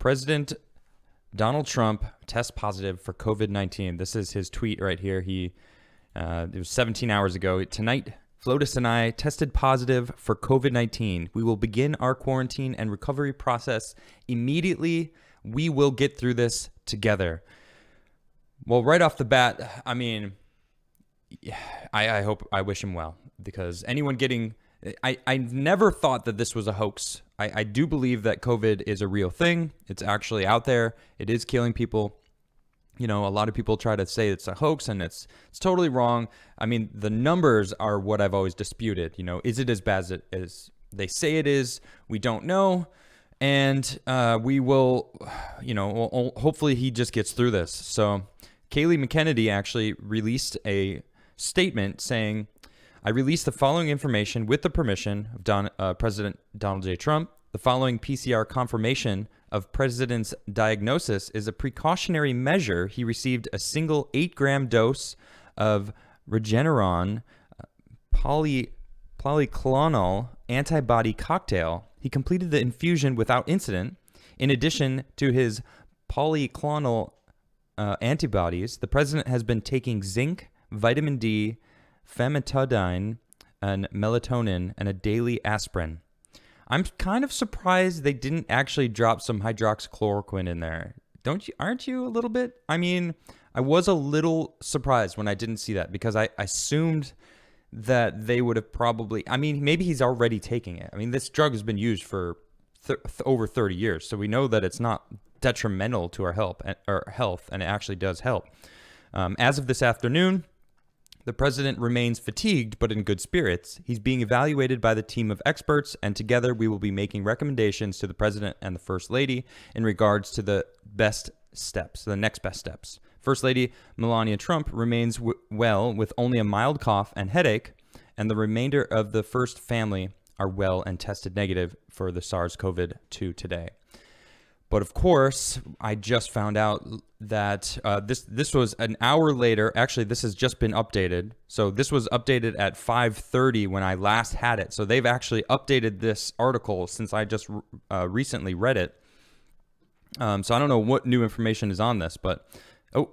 President Donald Trump tests positive for COVID-19. This is his tweet right here. It was 17 hours ago. Tonight, Flotus and I tested positive for COVID-19. We will begin our quarantine and recovery process immediately. We will get through this together. Well, right off the bat, I mean, I wish him well, because anyone getting, I never thought that this was a hoax. I do believe that COVID is a real thing. It's actually out there. It is killing people. You know, a lot of people try to say it's a hoax, and it's totally wrong. I mean, the numbers are what I've always disputed. You know, is it as bad as they say it is? We don't know. And we will, you know, hopefully he just gets through this. So Kayleigh McEnany actually released a statement saying, I release the following information with the permission of President Donald J. Trump. The following PCR confirmation of President's diagnosis is a precautionary measure. He received a single 8-gram dose of Regeneron polyclonal antibody cocktail. He completed the infusion without incident. In addition to his polyclonal antibodies, the president has been taking zinc, vitamin D, famotidine, and melatonin, and a daily aspirin. I'm kind of surprised they didn't actually drop some hydroxychloroquine in there. Aren't you a little bit? I mean, I was a little surprised when I didn't see that, because I assumed that they would have probably, I mean, maybe he's already taking it. I mean, this drug has been used for over 30 years, so we know that it's not detrimental to our health, and it actually does help. As of this afternoon, the president remains fatigued but in good spirits. He's being evaluated by the team of experts, and together we will be making recommendations to the president and the first lady in regards to the next best steps. First Lady Melania Trump remains well with only a mild cough and headache, and the remainder of the first family are well and tested negative for the SARS-CoV-2 today. But of course, I just found out that this was an hour later. Actually, this has just been updated. So this was updated at 5:30 when I last had it. So they've actually updated this article since I just recently read it. So I don't know what new information is on this, but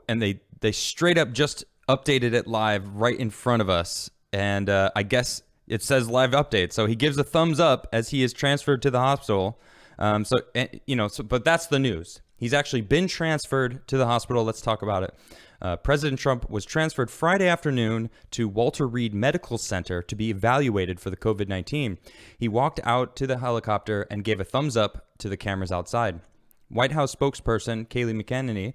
and they straight up just updated it live right in front of us. And I guess it says live update. So he gives a thumbs up as he is transferred to the hospital. But that's the news. He's actually been transferred to the hospital. Let's talk about it. President Trump was transferred Friday afternoon to Walter Reed Medical Center to be evaluated for the COVID-19. He walked out to the helicopter and gave a thumbs up to the cameras outside. White House spokesperson Kayleigh McEnany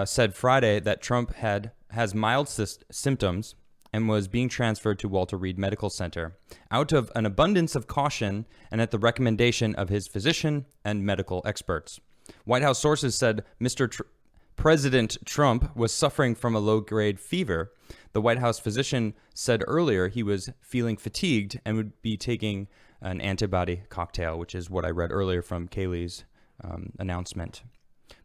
said Friday that Trump has mild symptoms and was being transferred to Walter Reed Medical Center out of an abundance of caution and at the recommendation of his physician and medical experts. White House sources said President Trump was suffering from a low-grade fever. The White House physician said earlier he was feeling fatigued and would be taking an antibody cocktail, which is what I read earlier from Kayleigh's announcement.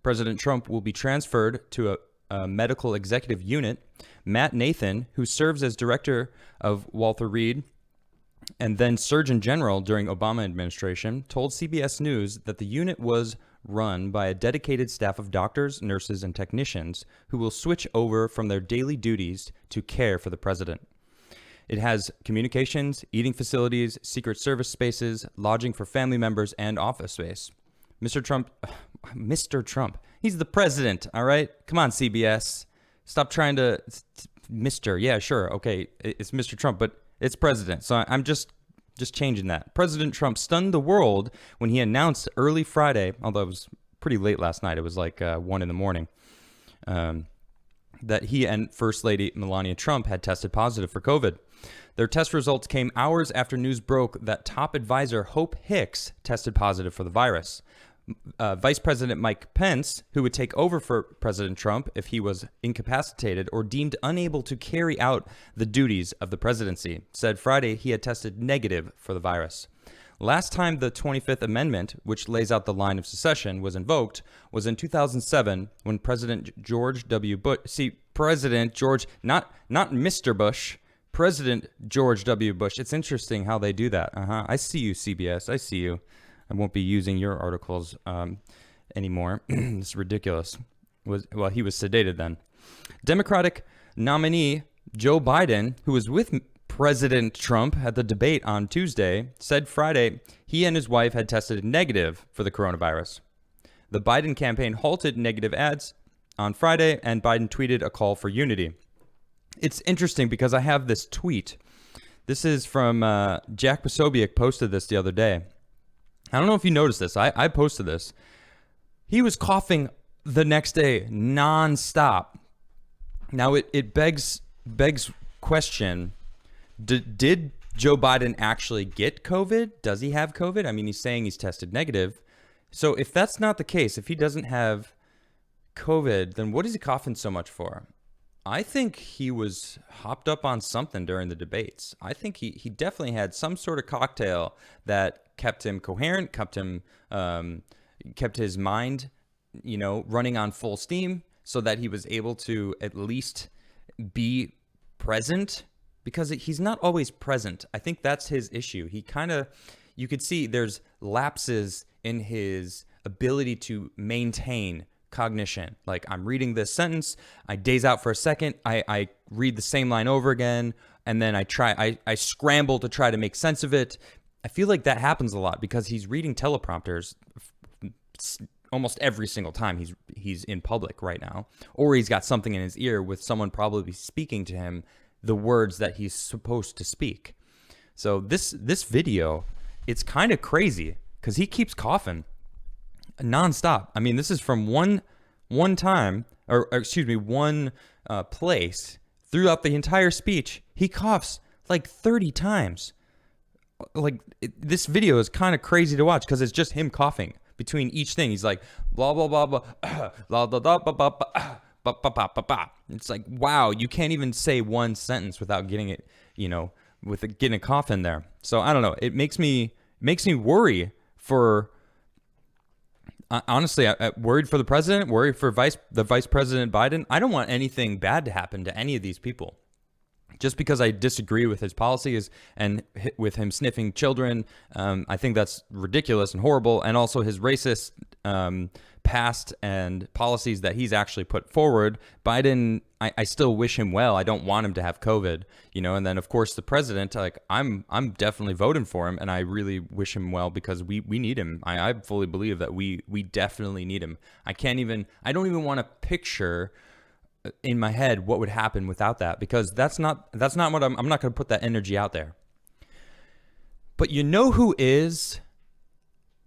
President Trump will be transferred to a medical executive unit. Matt Nathan, who serves as director of Walter Reed and then Surgeon General during Obama administration, told CBS News that the unit was run by a dedicated staff of doctors, nurses, and technicians who will switch over from their daily duties to care for the president. It has communications, eating facilities, Secret Service spaces, lodging for family members, and office space. Mr. Trump, he's the president, all right? Come on, CBS. Stop trying to, yeah, sure, okay, it's Mr. Trump, but it's president. So I'm just changing that. President Trump stunned the world when he announced early Friday, although it was pretty late last night, it was like 1 in the morning, that he and First Lady Melania Trump had tested positive for COVID. Their test results came hours after news broke that top advisor Hope Hicks tested positive for the virus. Vice President Mike Pence, who would take over for President Trump if he was incapacitated or deemed unable to carry out the duties of the presidency, said Friday he had tested negative for the virus. Last time the 25th Amendment, which lays out the line of succession, was invoked was in 2007 when President George W. Bush, President George, not Mr. Bush, President George W. Bush. It's interesting how they do that. I see you, CBS. I see you. I won't be using your articles anymore. It's ridiculous. He was sedated then. Democratic nominee Joe Biden, who was with President Trump at the debate on Tuesday, said Friday he and his wife had tested negative for the coronavirus. The Biden campaign halted negative ads on Friday, and Biden tweeted a call for unity. It's interesting because I have this tweet. This is from Jack Posobiec posted this the other day. I don't know if you noticed this. I posted this. He was coughing the next day nonstop. Now it begs question. Did Joe Biden actually get COVID? Does he have COVID? I mean, he's saying he's tested negative. So if that's not the case, if he doesn't have COVID, then what is he coughing so much for? I think he was hopped up on something during the debates. I think he definitely had some sort of cocktail that kept him coherent, kept his mind, running on full steam, so that he was able to at least be present, because he's not always present. I think that's his issue. You could see there's lapses in his ability to maintain cognition. Like, I'm reading this sentence, I daze out for a second, I read the same line over again, and then I scramble to try to make sense of it. I feel like that happens a lot because he's reading teleprompters almost every single time he's in public right now, or he's got something in his ear with someone probably speaking to him the words that he's supposed to speak. So this video, it's kind of crazy because he keeps coughing nonstop. I mean, this is from one place throughout the entire speech. He coughs like 30 times. This video is kind of crazy to watch because it's just him coughing between each thing. He's like blah blah blah blah blah blah blah blah blah blah blah. It's like, wow, you can't even say one sentence without getting it, getting a cough in there. So I don't know. It makes me worry for. Honestly, I'm worried for the president, worried for the vice president Biden. I don't want anything bad to happen to any of these people. Just because I disagree with his policies and with him sniffing children, I think that's ridiculous and horrible. And also his racist past and policies that he's actually put forward. Biden, I still wish him well. I don't want him to have COVID, And then of course the president, I'm definitely voting for him, and I really wish him well because we need him. I fully believe that we definitely need him. I don't even want to picture in my head what would happen without that, because that's not what I'm not going to put that energy out there. But who is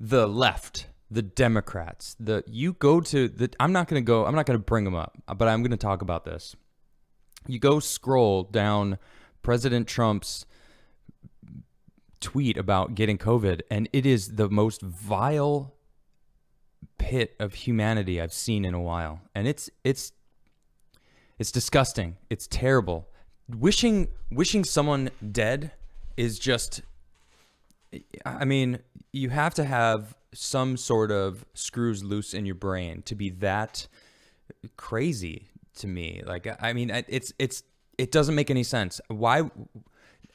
the left, the Democrats, I'm not going to bring them up, but I'm going to talk about this. You go scroll down President Trump's tweet about getting COVID, and it is the most vile pit of humanity I've seen in a while. And it's disgusting. It's terrible. Wishing someone dead is just, I mean, you have to have some sort of screws loose in your brain to be that crazy to me. It doesn't make any sense. Why?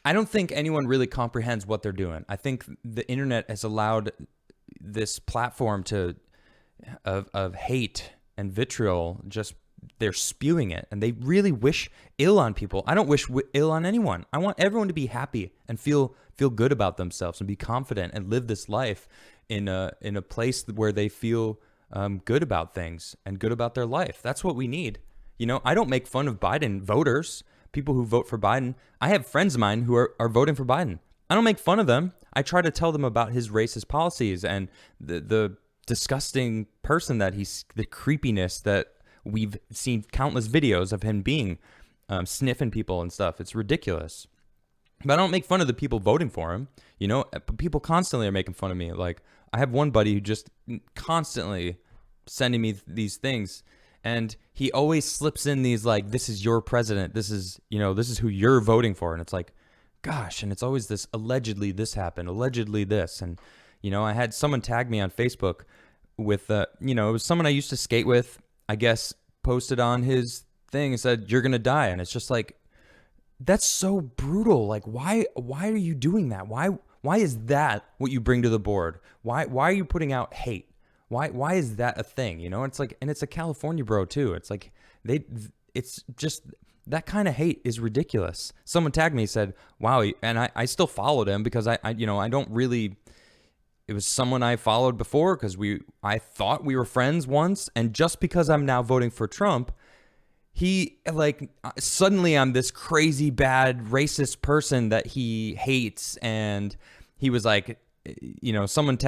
I don't think anyone really comprehends what they're doing. I think the internet has allowed this platform of hate and vitriol. Just, they're spewing it, and they really wish ill on people. I don't wish ill on anyone. I want everyone to be happy and feel good about themselves and be confident and live this life in a place where they feel good about things and good about their life. That's what we need. I don't make fun of Biden voters, people who vote for Biden. I have friends of mine who are voting for Biden. I don't make fun of them. I try to tell them about his racist policies and the disgusting person that the creepiness that we've seen countless videos of him being, sniffing people and stuff. It's ridiculous. But I don't make fun of the people voting for him. People constantly are making fun of me. Like, I have one buddy who just constantly sending me these things, and he always slips in these, like, this is your president. This is who you're voting for. And it's like, gosh, and it's always this, allegedly this happened, allegedly this. And, I had someone tag me on Facebook with, it was someone I used to skate with, I guess, posted on his thing and said, "You're going to die." And it's just like, that's so brutal. Like, why are you doing that? Why Why is that what you bring to the board? Why are you putting out hate? Why is that a thing? You know, it's like, and it's a California bro too. It's like it's just that kind of hate is ridiculous. Someone tagged me, said, wow. And I still followed him because I don't really, it was someone I followed before because I thought we were friends once. And just because I'm now voting for Trump, he like suddenly I'm this crazy bad racist person that he hates. And he was like, someone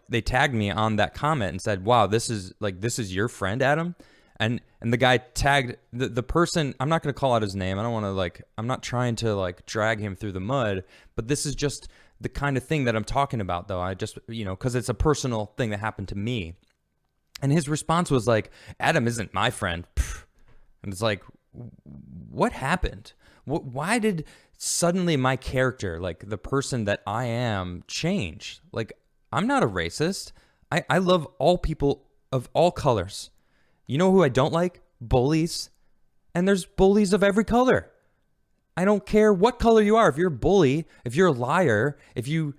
they tagged me on that comment and said, wow, this is your friend, Adam. And the guy tagged the person. I'm not going to call out his name. I don't want to I'm not trying to drag him through the mud, but this is just the kind of thing that I'm talking about though. I just, cause it's a personal thing that happened to me. And his response was like, Adam isn't my friend. And it's like, what happened? Why did suddenly my character, like the person that I am, change? Like, I'm not a racist. I love all people of all colors. You know who I don't like? Bullies. And there's bullies of every color. I don't care what color you are. If you're a bully, if you're a liar, if you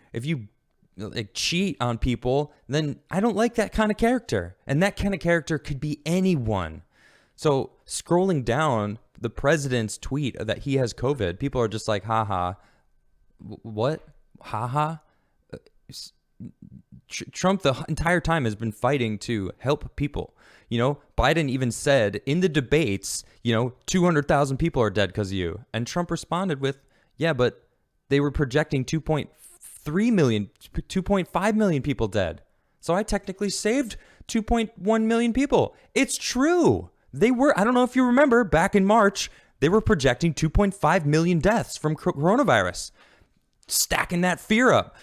like cheat on people, then I don't like that kind of character. And that kind of character could be anyone. So scrolling down the president's tweet that he has COVID, people are just like, haha. What? Haha? Trump the entire time has been fighting to help people. Biden even said in the debates, 200,000 people are dead because of you. And Trump responded with, yeah, but they were projecting 2.3 million, 2.5 million people dead. So I technically saved 2.1 million people. It's true. They were, I don't know if you remember, back in March, they were projecting 2.5 million deaths from coronavirus. Stacking that fear up.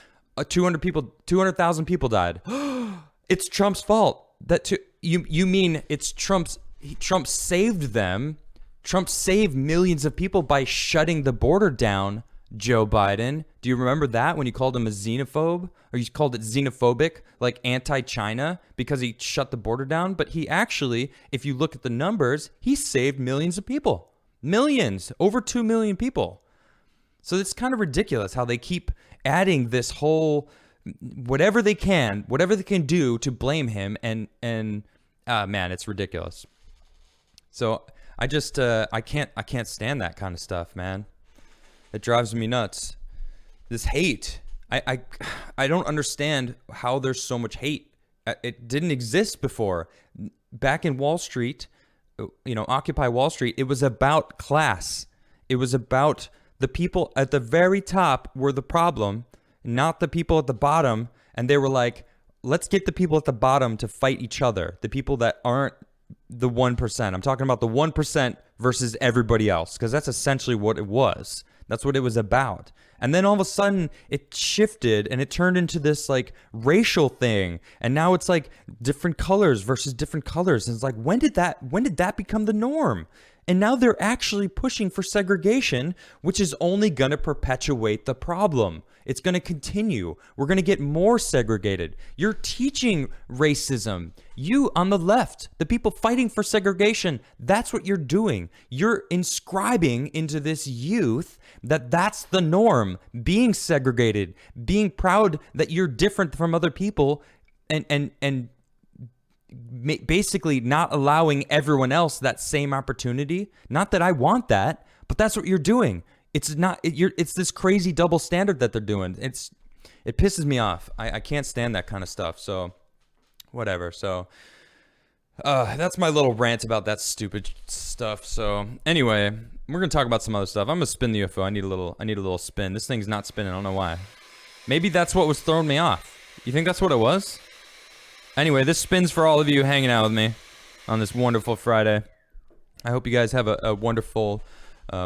200,000 people died. It's Trump's fault. You mean it's Trump saved them. Trump saved millions of people by shutting the border down, Joe Biden. Do you remember that when you called him a xenophobe? Or you called it xenophobic, like anti-China, because he shut the border down? But he actually, if you look at the numbers, he saved millions of people. Millions. Over 2 million people. So it's kind of ridiculous how they keep adding this whole whatever they can do to blame him, and man, it's ridiculous. So I just I can't stand that kind of stuff, man. It drives me nuts. This hate. I don't understand how there's so much hate. It didn't exist before. Back in Wall Street, Occupy Wall Street, it was about class. It was about the people at the very top were the problem, not the people at the bottom. And they were like, let's get the people at the bottom to fight each other. The people that aren't the 1%. I'm talking about the 1% versus everybody else, because that's essentially what it was. That's what it was about. And then all of a sudden it shifted and it turned into this like racial thing. And now it's like different colors versus different colors. And it's like, when did that become the norm? And now they're actually pushing for segregation, which is only going to perpetuate the problem. It's going to continue. We're going to get more segregated. You're teaching racism. You on the left, the people fighting for segregation, that's what you're doing. You're inscribing into this youth that that's the norm, being segregated, being proud that you're different from other people, and basically not allowing everyone else that same opportunity. Not that I want that, but that's what you're doing. It's this crazy double standard that they're doing. It pisses me off. I can't stand that kind of stuff. So whatever. So that's my little rant about that stupid stuff. So anyway, we're gonna talk about some other stuff. I'm gonna spin the UFO. I need a little spin. This thing's not spinning. I don't know why. Maybe that's what was throwing me off. You think that's what it was? Anyway, this spins for all of you hanging out with me on this wonderful Friday. I hope you guys have a wonderful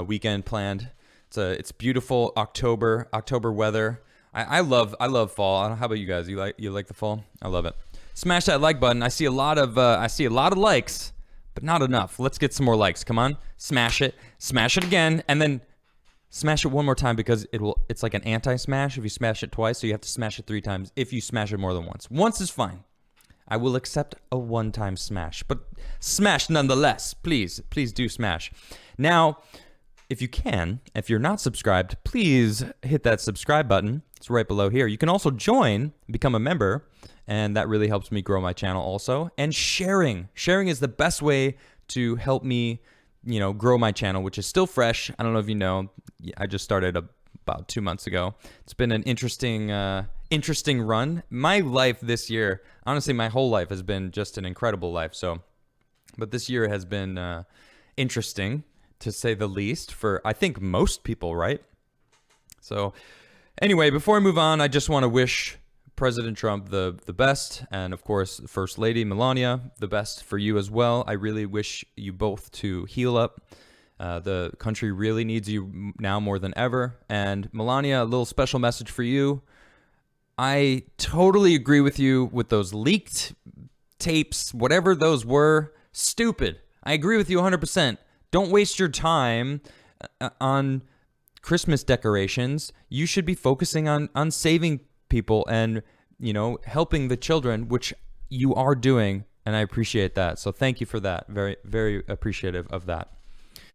weekend planned. It's beautiful October weather. I love fall. How about you guys? You like the fall? I love it. Smash that like button. I see a lot of likes, but not enough. Let's get some more likes. Come on, smash it again, and then smash it one more time, because it's like an anti-smash if you smash it twice. So you have to smash it 3 times if you smash it more than once. Once is fine. I will accept a one-time smash, but smash nonetheless. Please do smash. Now, if you're not subscribed, please hit that subscribe button. It's right below here. You can also join, become a member, and that really helps me grow my channel also. And sharing is the best way to help me, grow my channel, which is still fresh. I don't know if you know, I just started about 2 months ago. It's been an interesting run. My life this year, honestly, my whole life has been just an incredible life. But this year has been interesting, to say the least, for I think most people, right? So anyway, before I move on, I just want to wish President Trump the best, and of course, First Lady Melania, the best for you as well. I really wish you both to heal up. The country really needs you now more than ever. And Melania, a little special message for you. I totally agree with you with those leaked tapes, whatever those were. Stupid. I agree with you 100%. Don't waste your time on Christmas decorations. You should be focusing on saving people and, helping the children, which you are doing, and I appreciate that. So thank you for that. Very, very appreciative of that.